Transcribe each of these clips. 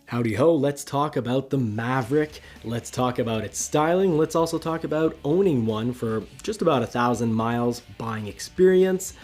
Howdy ho, let's talk about the Maverick. Let's talk about its styling. Let's also talk about owning one for just about 1,000 miles, buying experience,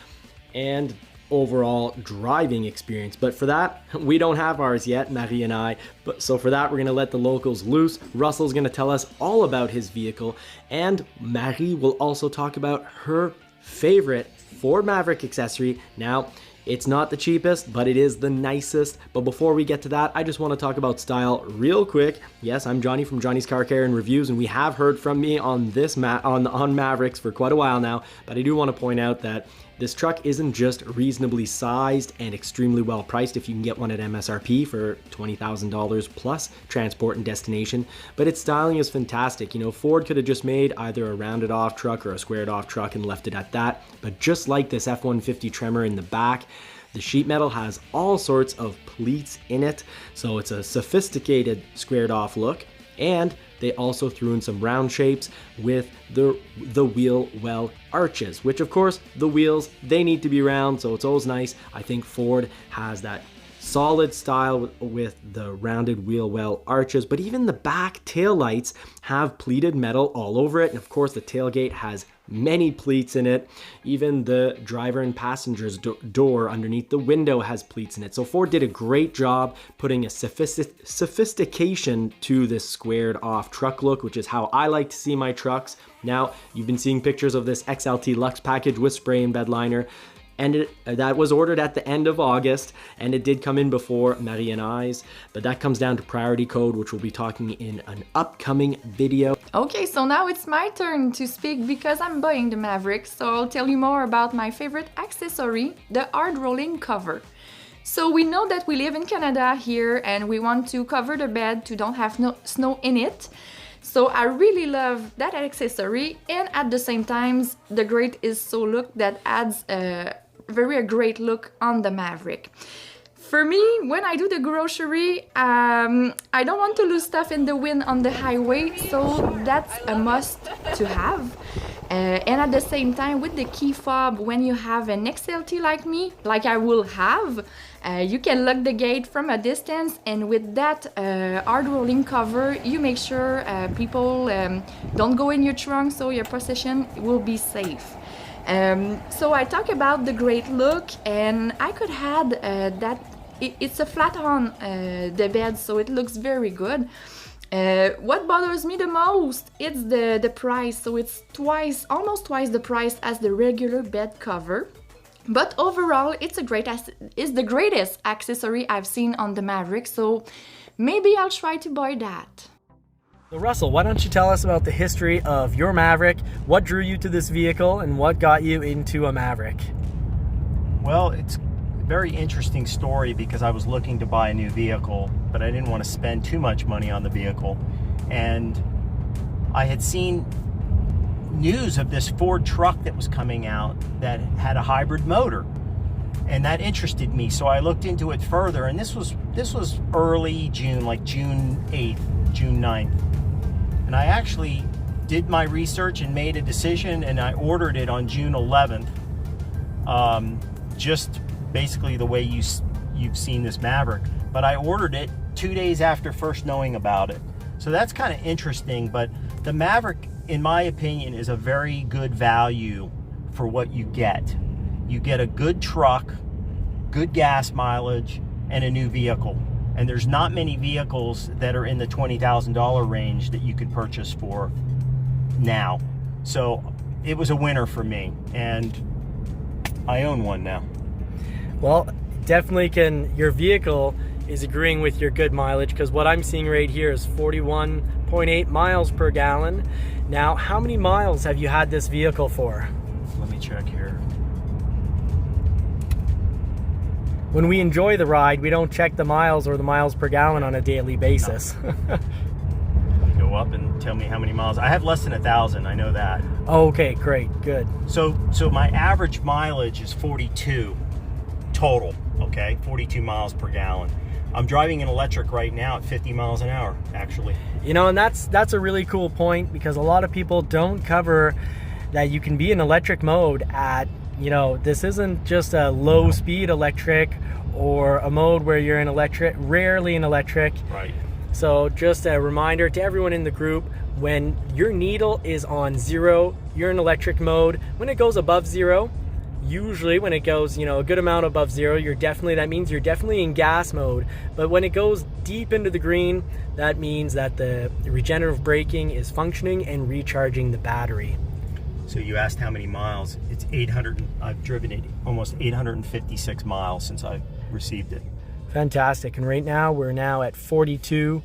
and overall driving experience. But for that, we don't have ours yet, Marie and I. So for that, we're gonna let the locals loose. Russell's gonna tell us all about his vehicle, and Marie will also talk about her favorite Ford Maverick accessory. Now, it's not the cheapest, but it is the nicest. But before we get to that, I just want to talk about style real quick. Yes, I'm Johnny from Johnny's Car Care and Reviews, and we have heard from me on this on Mavericks for quite a while now. But I do want to point out that this truck isn't just reasonably sized and extremely well priced if you can get one at MSRP for $20,000 plus transport and destination, but its styling is fantastic. You know, Ford could have just made either a rounded off truck or a squared off truck and left it at that, but just like this F-150 Tremor in the back, the sheet metal has all sorts of pleats in it, so it's a sophisticated squared off look. And they also threw in some round shapes with the wheel well arches, which of course the wheels, they need to be round, so it's always nice. I think Ford has that solid style with the rounded wheel well arches, but even the back tail lights have pleated metal all over it. And of course the tailgate has many pleats in it. Even the driver and passenger's door underneath the window has pleats in it. So Ford did a great job putting a sophistication to this squared off truck look, which is how I like to see my trucks. Now, you've been seeing pictures of this XLT Luxe package with spray and bed liner, and that was ordered at the end of August, and it did come in before Marie and I's, but that comes down to priority code, which we'll be talking in an upcoming video. Okay, so now it's my turn to speak because I'm buying the Maverick, so I'll tell you more about my favorite accessory, the hard rolling cover. So we know that we live in Canada here and we want to cover the bed to don't have no snow in it. So I really love that accessory, and at the same time, the grate is so look that adds a great look on the Maverick. For me, when I do the grocery, I don't want to lose stuff in the wind on the highway, so that's a must to have. And at the same time, with the key fob, when you have an XLT like me, like I will have, you can lock the gate from a distance, and with that hard rolling cover, you make sure people don't go in your trunk, so your possession will be safe. So I talk about the great look, and I could add that it's a flat on the bed, so it looks very good. What bothers me the most, it's the price. So it's almost twice the price as the regular bed cover. But overall, it's the greatest accessory I've seen on the Maverick, so maybe I'll try to buy that. So Russell, why don't you tell us about the history of your Maverick, what drew you to this vehicle, and what got you into a Maverick? Well, it's a very interesting story because I was looking to buy a new vehicle, but I didn't want to spend too much money on the vehicle. And I had seen news of this Ford truck that was coming out that had a hybrid motor, and that interested me, so I looked into it further. And this was early June, like June 8th, June 9th, and I actually did my research and made a decision, and I ordered it on June 11th, just basically the way you've seen this Maverick, but I ordered it 2 days after first knowing about it. So that's kind of interesting. But the Maverick, in my opinion, is a very good value for what you get. You get a good truck, good gas mileage, and a new vehicle. And there's not many vehicles that are in the $20,000 range that you could purchase for now. So it was a winner for me, and I own one now. Well, definitely your vehicle is agreeing with your good mileage, because what I'm seeing right here is 41.8 miles per gallon. Now, how many miles have you had this vehicle for? Let me check here. When we enjoy the ride, we don't check the miles or the miles per gallon on a daily basis. No. Go up and tell me how many miles. I have less than 1,000, I know that. Okay, great, good. So my average mileage is 42 total, okay? 42 miles per gallon. I'm driving an electric right now at 50 miles an hour, actually. You know, and that's a really cool point, because a lot of people don't cover that you can be in electric mode at you know, this isn't just a low speed electric or a mode where you're in electric, rarely in electric. Right. So just a reminder to everyone in the group, when your needle is on 0, you're in electric mode. When it goes above 0, usually when it goes, you know, a good amount above 0, that means you're definitely in gas mode. But when it goes deep into the green, that means that the regenerative braking is functioning and recharging the battery. So you asked how many miles. It's 800. I've driven it almost 856 miles since I received it. Fantastic. And right now we're now at 42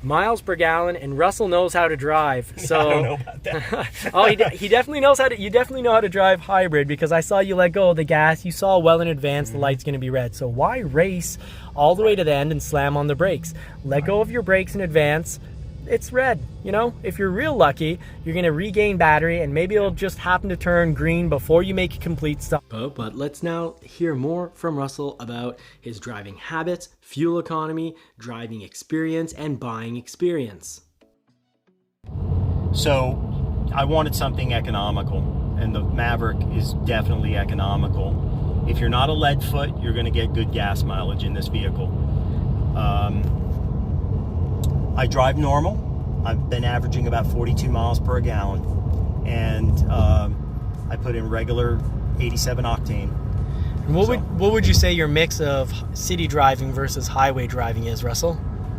miles per gallon, and Russell knows how to drive. So I don't know about that. Oh, he definitely knows how to. You definitely know how to drive hybrid, because I saw you let go of the gas. You saw well in advance the light's going to be red. So why race all the way to the end and slam on the brakes? Let go of your brakes in advance. It's red. You know, if you're real lucky, you're going to regain battery, and maybe it'll just happen to turn green before you make a complete stop. But let's now hear more from Russell about his driving habits, fuel economy, driving experience, and buying experience. So I wanted something economical, and the Maverick is definitely economical. If you're not a lead foot, you're going to get good gas mileage in this vehicle. I drive normal. I've been averaging about 42 miles per gallon, and I put in regular 87 octane. What would you say your mix of city driving versus highway driving is, Russell?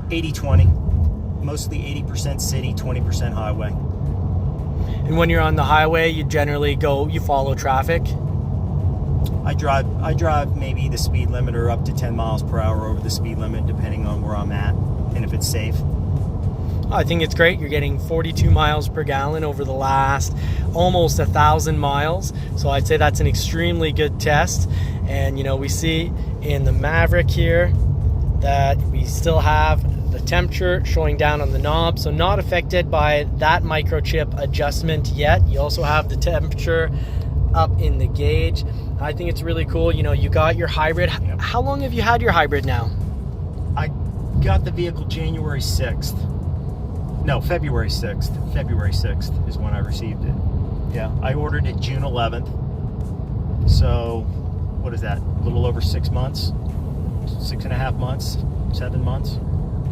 80-20. Mostly 80% city, 20% highway. And when you're on the highway, you generally you follow traffic? I drive maybe the speed limit or up to 10 miles per hour over the speed limit, depending on where I'm at and if it's safe. I think it's great. You're getting 42 miles per gallon over the last almost 1,000 miles. So I'd say that's an extremely good test. And, you know, we see in the Maverick here that we still have the temperature showing down on the knob. So not affected by that microchip adjustment yet. You also have the temperature up in the gauge. I think it's really cool. You know, you got your hybrid. Yep. How long have you had your hybrid now? I got the vehicle January 6th. No, February 6th. February 6th is when I received it. Yeah, I ordered it June 11th. So, what is that? A little over 6 months? 6.5 months? 7 months?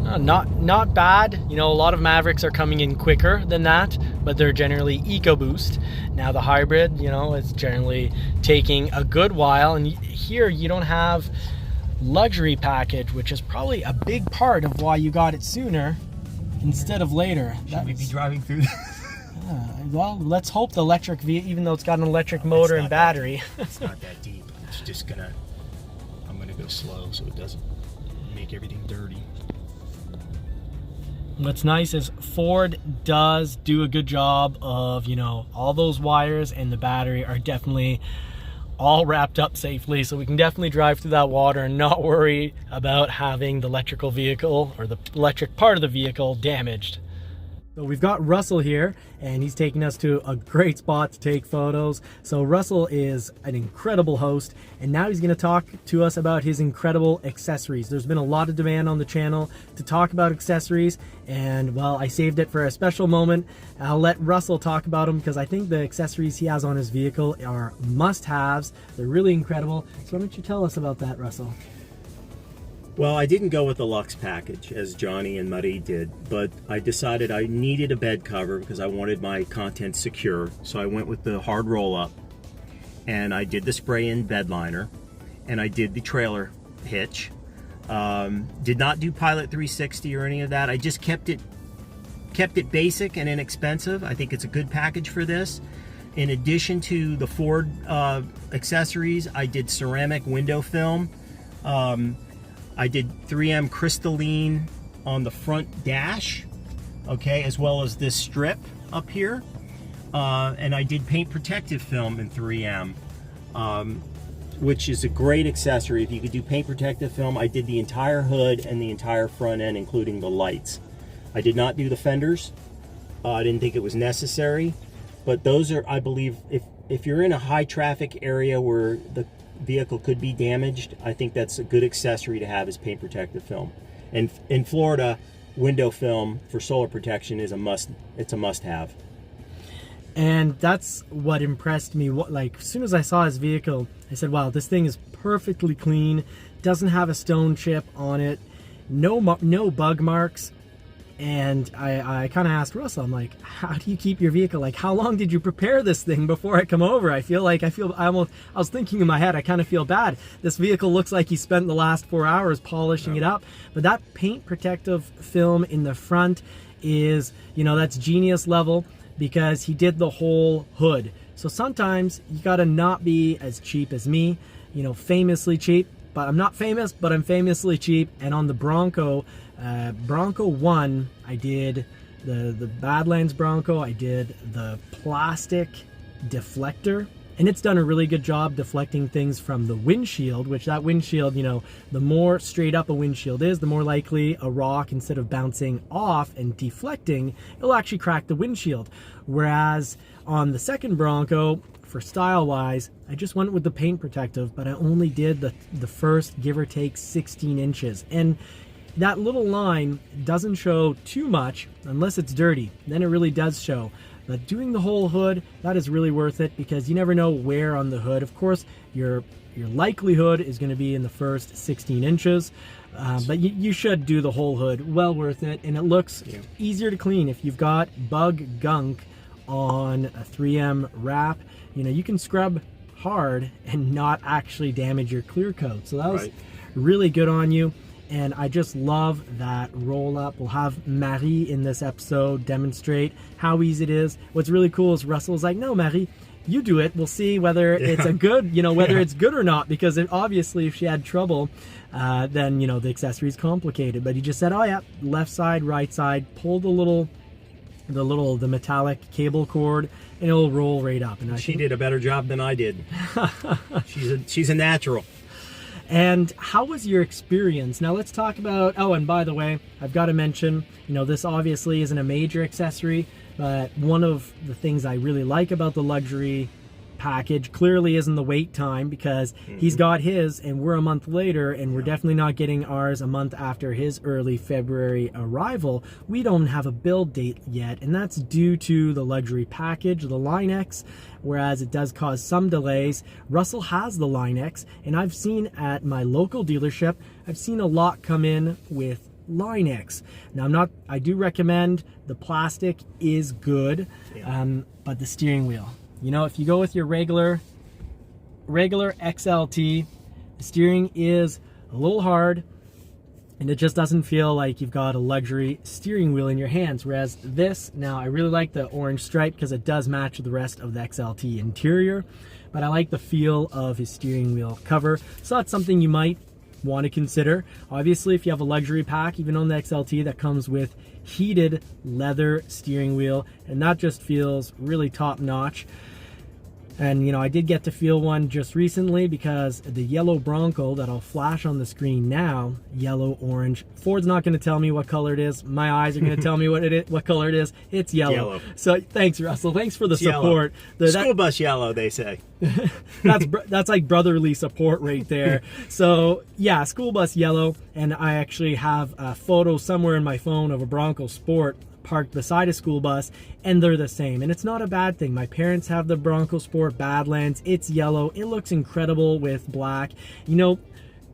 Not bad. You know, a lot of Mavericks are coming in quicker than that, but they're generally EcoBoost. Now the hybrid, you know, it's generally taking a good while. And here you don't have luxury package, which is probably a big part of why you got it sooner instead of later. Should we be driving through this? Well, let's hope the electric even though it's got an electric motor and battery. It's not that deep. It's just I'm gonna go slow so it doesn't make everything dirty. What's nice is Ford does do a good job of, you know, all those wires and the battery are definitely all wrapped up safely, so we can definitely drive through that water and not worry about having the electrical vehicle or the electric part of the vehicle damaged. So we've got Russell here, and he's taking us to a great spot to take photos. So Russell is an incredible host, and now he's going to talk to us about his incredible accessories. There's been a lot of demand on the channel to talk about accessories, and well, I saved it for a special moment. I'll let Russell talk about them because I think the accessories he has on his vehicle are must-haves. They're really incredible. So why don't you tell us about that, Russell? Well, I didn't go with the Luxe package as Johnny and Muddy did, but I decided I needed a bed cover because I wanted my content secure. So I went with the hard roll-up, and I did the spray-in bed liner, and I did the trailer hitch. Did not do Pilot 360 or any of that. I just kept it basic and inexpensive. I think it's a good package for this. In addition to the Ford accessories, I did ceramic window film. I did 3M crystalline on the front dash, okay, as well as this strip up here. And I did paint protective film in 3M, which is a great accessory. If you could do paint protective film, I did the entire hood and the entire front end, including the lights. I did not do the fenders. I didn't think it was necessary, but those are, I believe, if you're in a high traffic area where the vehicle could be damaged, I think that's a good accessory to have, is paint protective film. And in Florida, window film for solar protection is a must have. And that's what impressed me. Like, as soon as I saw his vehicle, I said, wow, this thing is perfectly clean, doesn't have a stone chip on it, no bug marks. And I kind of asked Russell, I'm like, how do you keep your vehicle? Like, how long did you prepare this thing before I come over? I was thinking in my head, I kind of feel bad. This vehicle looks like he spent the last 4 hours polishing it up. But that paint protective film in the front is, that's genius level, because he did the whole hood. So sometimes you gotta not be as cheap as me, famously cheap, but I'm not famous, but I'm famously cheap. And on the Bronco 1, I did the Badlands Bronco, I did the plastic deflector, and it's done a really good job deflecting things from the windshield, which that windshield, the more straight up a windshield is, the more likely a rock, instead of bouncing off and deflecting, it'll actually crack the windshield. Whereas on the second Bronco, for style wise, I just went with the paint protective, but I only did the first, give or take, 16 inches. And that little line doesn't show too much unless it's dirty. Then it really does show. But doing the whole hood, that is really worth it, because you never know where on the hood. Of course, your likelihood is going to be in the first 16 inches, but you should do the whole hood. Well worth it, and it looks easier to clean. If you've got bug gunk on a 3M wrap, you can scrub hard and not actually damage your clear coat. So that was really good on you. And I just love that roll up. We'll have Marie in this episode demonstrate how easy it is. What's really cool is Russell's like, no, Marie, you do it. We'll see whether it's a good, whether it's good or not, because obviously if she had trouble, then, the accessory is complicated. But he just said, oh yeah, left side, right side, pull the metallic cable cord, and it'll roll right up. And she did a better job than I did. She's a natural. And how was your experience? Now let's talk about, oh, and by the way, I've got to mention, this obviously isn't a major accessory, but one of the things I really like about the luxury package clearly isn't the wait time, because he's got his and we're a month later, and we're definitely not getting ours a month after his early February arrival. We don't have a build date yet, and that's due to the luxury package, the Line X, whereas it does cause some delays. Russell has the Line X, and I've seen at my local dealership, I've seen a lot come in with Line X. Now I do recommend the plastic is good, but the steering wheel, if you go with your regular XLT, the steering is a little hard, and it just doesn't feel like you've got a luxury steering wheel in your hands. Whereas this, now I really like the orange stripe because it does match the rest of the XLT interior, but I like the feel of his steering wheel cover. So that's something you might want to consider. Obviously, if you have a luxury pack, even on the XLT, that comes with heated leather steering wheel, and that just feels really top notch. And I did get to feel one just recently, because the yellow Bronco that I'll flash on the screen now, yellow, orange. Ford's not going to tell me what color it is. My eyes are going to tell me what color it is. It's yellow. So thanks, Russell. Thanks for the support. School bus yellow, they say. that's like brotherly support right there. So yeah, school bus yellow, and I actually have a photo somewhere in my phone of a Bronco Sport parked beside a school bus, and they're the same, and it's not a bad thing. My parents have the Bronco Sport Badlands. It's yellow. It looks incredible with black.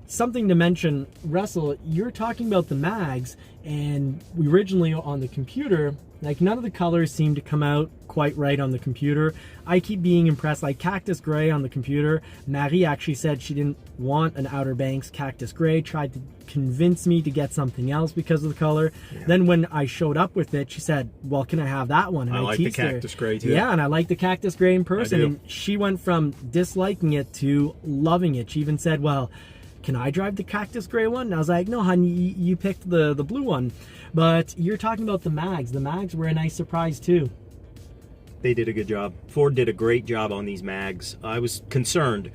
Something to mention, Russell, you're talking about the mags, and we originally on the computer, like, none of the colors seem to come out quite right on the computer. I keep being impressed, like Cactus Gray on the computer. Marie actually said she didn't want an Outer Banks Cactus Gray, tried to convince me to get something else because of the color. Then when I showed up with it, she said, well, can I have that one? And I like the Cactus Gray too. Yeah, and I like the Cactus Gray in person. And she went from disliking it to loving it. She even said, well, can I drive the Cactus Gray one? And I was like, no, honey, you picked the blue one. But you're talking about the mags. The mags were a nice surprise too. They did a good job. Ford did a great job on these mags. I was concerned.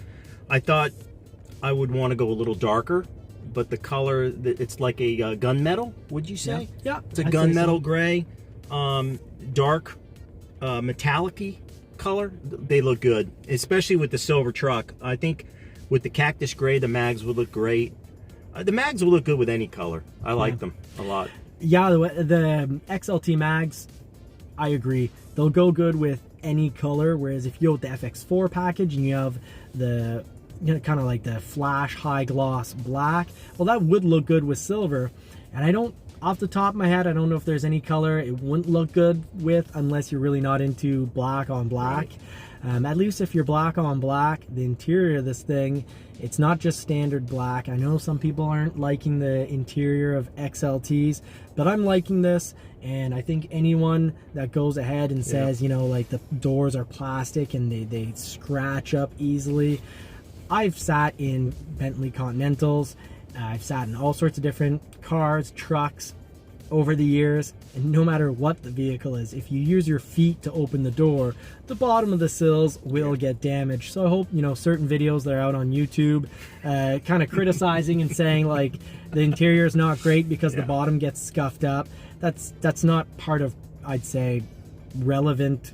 I thought I would want to go a little darker, but the color, it's like a gunmetal, would you say? Yeah. It's a gunmetal gray, dark, metallic-y color. They look good, especially with the silver truck. I think with the Cactus Gray, the mags would look great. The mags will look good with any color. I like them a lot. Yeah, the XLT mags, I agree. They'll go good with any color, whereas if you go with the FX4 package and you have the kind of like the flash high gloss black, well, that would look good with silver. And I don't, off the top of my head, I don't know if there's any color it wouldn't look good with, unless you're really not into black on black. At least if you're black on black, the interior of this thing, it's not just standard black. I know some people aren't liking the interior of XLTs, but I'm liking this. And I think anyone that goes ahead and says, you know, like the doors are plastic and they scratch up easily. I've sat in Bentley Continentals. I've sat in all sorts of different cars, trucks over the years, and no matter what the vehicle is, if you use your feet to open the door, the bottom of the sills will get damaged. So I hope, you know, certain videos that are out on YouTube kind of criticizing and saying like the interior is not great because the bottom gets scuffed up, that's not part of, I'd say, relevant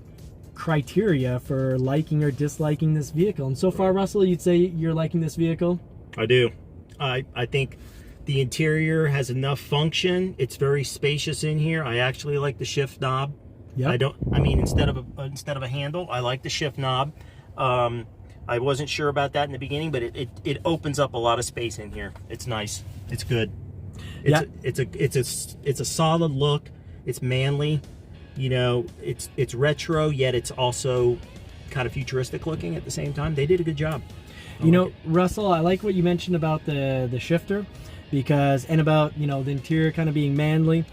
criteria for liking or disliking this vehicle. And so far, Russell, you'd say you're liking this vehicle? I do. I think the interior has enough function. It's very spacious in here. I actually like the shift knob. Yeah. I mean, instead of a handle, I like the shift knob. I wasn't sure about that in the beginning, but it opens up a lot of space in here. It's nice. It's good. It's a solid look. It's manly. You know, it's retro, yet it's also kind of futuristic looking at the same time. They did a good job. You know, Russell, I like what you mentioned about the shifter, and about, you know, the interior kind of being manly.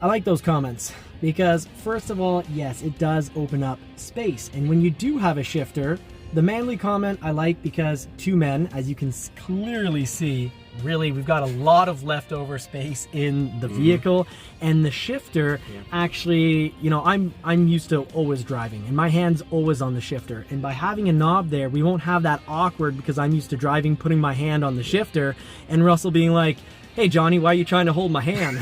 I like those comments because, first of all, yes, it does open up space. And when you do have a shifter, the manly comment I like because two men, as you can clearly see, really, we've got a lot of leftover space in the vehicle, and the shifter actually, you know, I'm used to always driving and my hand's always on the shifter, and by having a knob there, we won't have that awkward because I'm used to driving, putting my hand on the shifter, and Russell being like, "Hey Johnny, why are you trying to hold my hand?"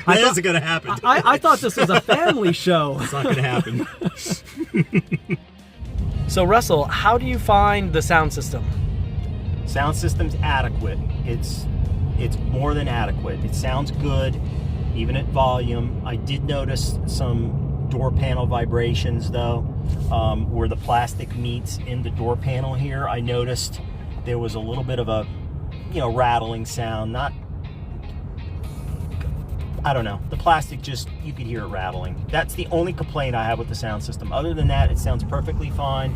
That isn't gonna happen. I thought this was a family show. It's not gonna happen. So Russell, how do you find the sound system? Sound system's adequate. It's more than adequate. It sounds good, even at volume. I did notice some door panel vibrations though, where the plastic meets in the door panel here. I noticed there was a little bit of a, you know, rattling sound. I don't know. The plastic just, you could hear it rattling. That's the only complaint I have with the sound system. Other than that, it sounds perfectly fine.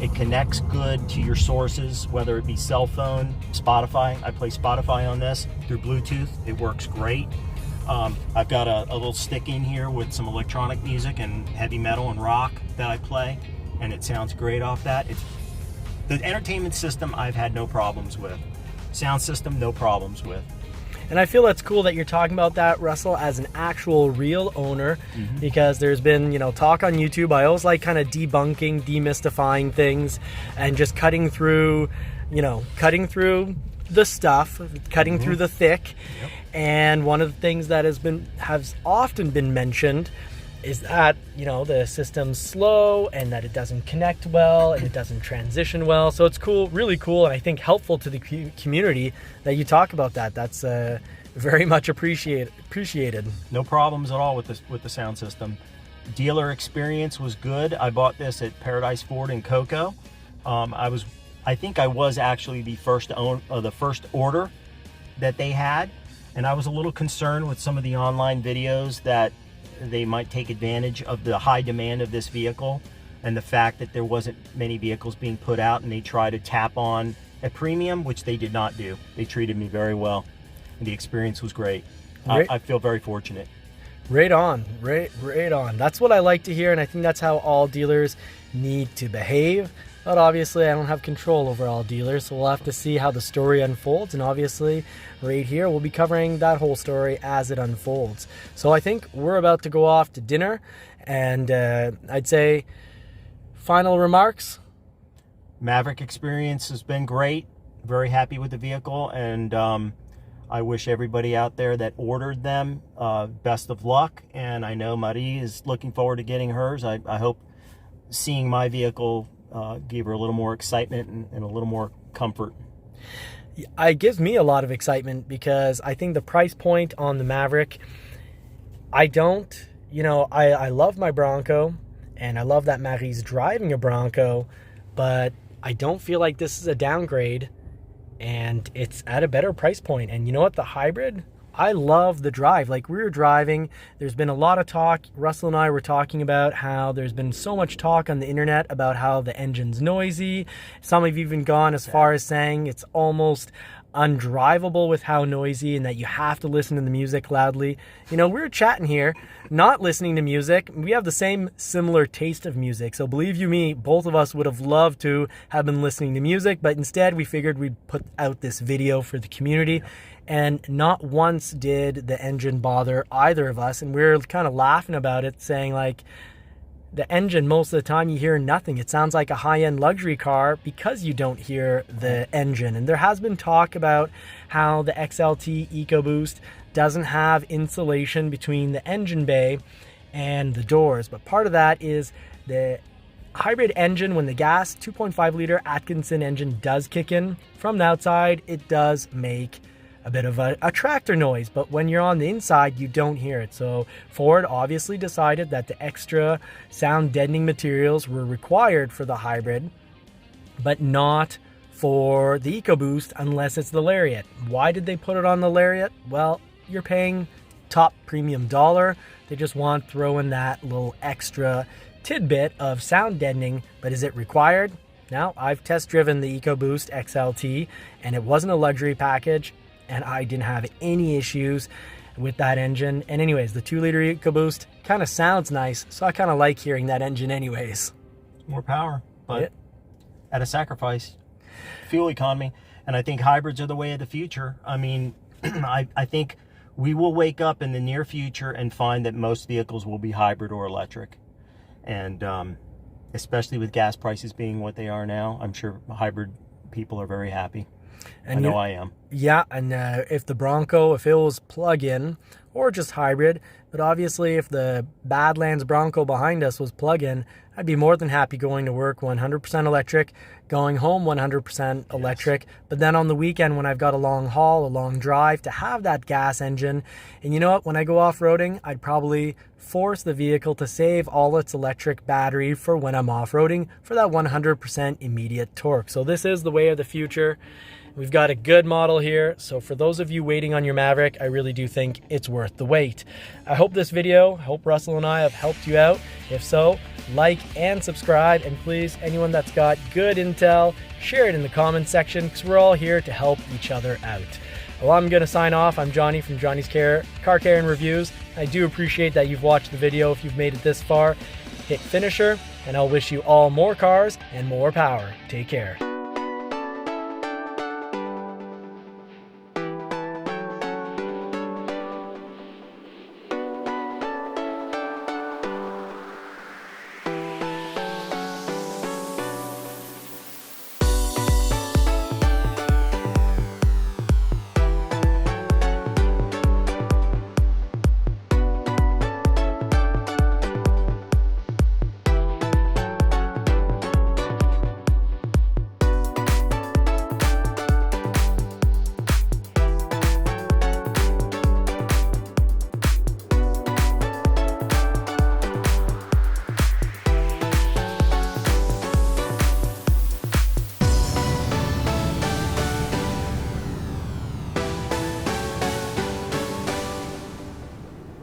It connects good to your sources, whether it be cell phone, Spotify. I play Spotify on this through Bluetooth. It works great. I've got a little stick in here with some electronic music and heavy metal and rock that I play, and it sounds great off that. The entertainment system I've had no problems with. Sound system, no problems with. And I feel that's cool that you're talking about that, Russell, as an actual real owner, because there's been, you know, talk on YouTube. I always like kind of debunking, demystifying things, and just cutting through, you know, cutting through the stuff, cutting through the thick. Yep. And one of the things that has often been mentioned is that, you know, the system's slow and that it doesn't connect well and it doesn't transition well. So it's cool, really cool, and I think helpful to the community that you talk about that. That's very much appreciated. No problems at all with the sound system. Dealer experience was good. I bought this at Paradise Ford in Cocoa. I think I was actually the first order that they had, and I was a little concerned with some of the online videos that they might take advantage of the high demand of this vehicle and the fact that there wasn't many vehicles being put out, and they try to tap on a premium, which they did not do. They treated me very well, and the experience was great. I feel very fortunate. Right on. That's what I like to hear, and I think that's how all dealers need to behave. But obviously I don't have control over all dealers, so we'll have to see how the story unfolds, and obviously right here we'll be covering that whole story as it unfolds. So I think we're about to go off to dinner, and I'd say final remarks. Maverick experience has been great. Very happy with the vehicle, and I wish everybody out there that ordered them best of luck, and I know Marie is looking forward to getting hers. I hope seeing my vehicle gave her a little more excitement and a little more comfort. It gives me a lot of excitement because I think the price point on the Maverick, I love my Bronco, and I love that Marie's driving a Bronco, but I don't feel like this is a downgrade, and it's at a better price point. And you know what? The hybrid, I love the drive. Like, we were driving, there's been a lot of talk. Russell and I were talking about how there's been so much talk on the internet about how the engine's noisy. Some have even gone as far as saying it's almost undrivable with how noisy, and that you have to listen to the music loudly. You know, we're chatting here, not listening to music. We have the same similar taste of music. So believe you me, both of us would have loved to have been listening to music, but instead we figured we'd put out this video for the community. And not once did the engine bother either of us. And we were kind of laughing about it, saying like, the engine, most of the time you hear nothing. It sounds like a high-end luxury car because you don't hear the engine. And there has been talk about how the XLT EcoBoost doesn't have insulation between the engine bay and the doors. But part of that is the hybrid engine, when the gas 2.5 liter Atkinson engine does kick in from the outside, it does make a bit of a tractor noise, but when you're on the inside, you don't hear it. So Ford obviously decided that the extra sound deadening materials were required for the hybrid, but not for the EcoBoost unless it's the Lariat. Why did they put it on the Lariat? Well, you're paying top premium dollar. They just want to throw in that little extra tidbit of sound deadening, but is it required? Now, I've test driven the EcoBoost XLT, and it wasn't a luxury package, and I didn't have any issues with that engine. And anyways, the 2-liter EcoBoost kind of sounds nice, so I kind of like hearing that engine anyways. More power, but at a sacrifice. Fuel economy. And I think hybrids are the way of the future. I mean, I think we will wake up in the near future and find that most vehicles will be hybrid or electric. And especially with gas prices being what they are now, I'm sure hybrid people are very happy. And I know I am. Yeah, and if the Bronco, if it was plug-in or just hybrid, but obviously if the Badlands Bronco behind us was plug-in, I'd be more than happy going to work 100% electric, going home 100% electric, but then on the weekend when I've got a long haul, a long drive, to have that gas engine. And you know what, when I go off-roading, I'd probably force the vehicle to save all its electric battery for when I'm off-roading for that 100% immediate torque. So this is the way of the future. We've got a good model here, so for those of you waiting on your Maverick, I really do think it's worth the wait. I hope this video, I hope Russell and I have helped you out. If so, like and subscribe, and please, anyone that's got good intel, share it in the comments section, because we're all here to help each other out. Well, I'm going to sign off. I'm Johnny from Johnny's Car Care and Reviews. I do appreciate that you've watched the video. If you've made it this far, hit finisher, and I'll wish you all more cars and more power. Take care.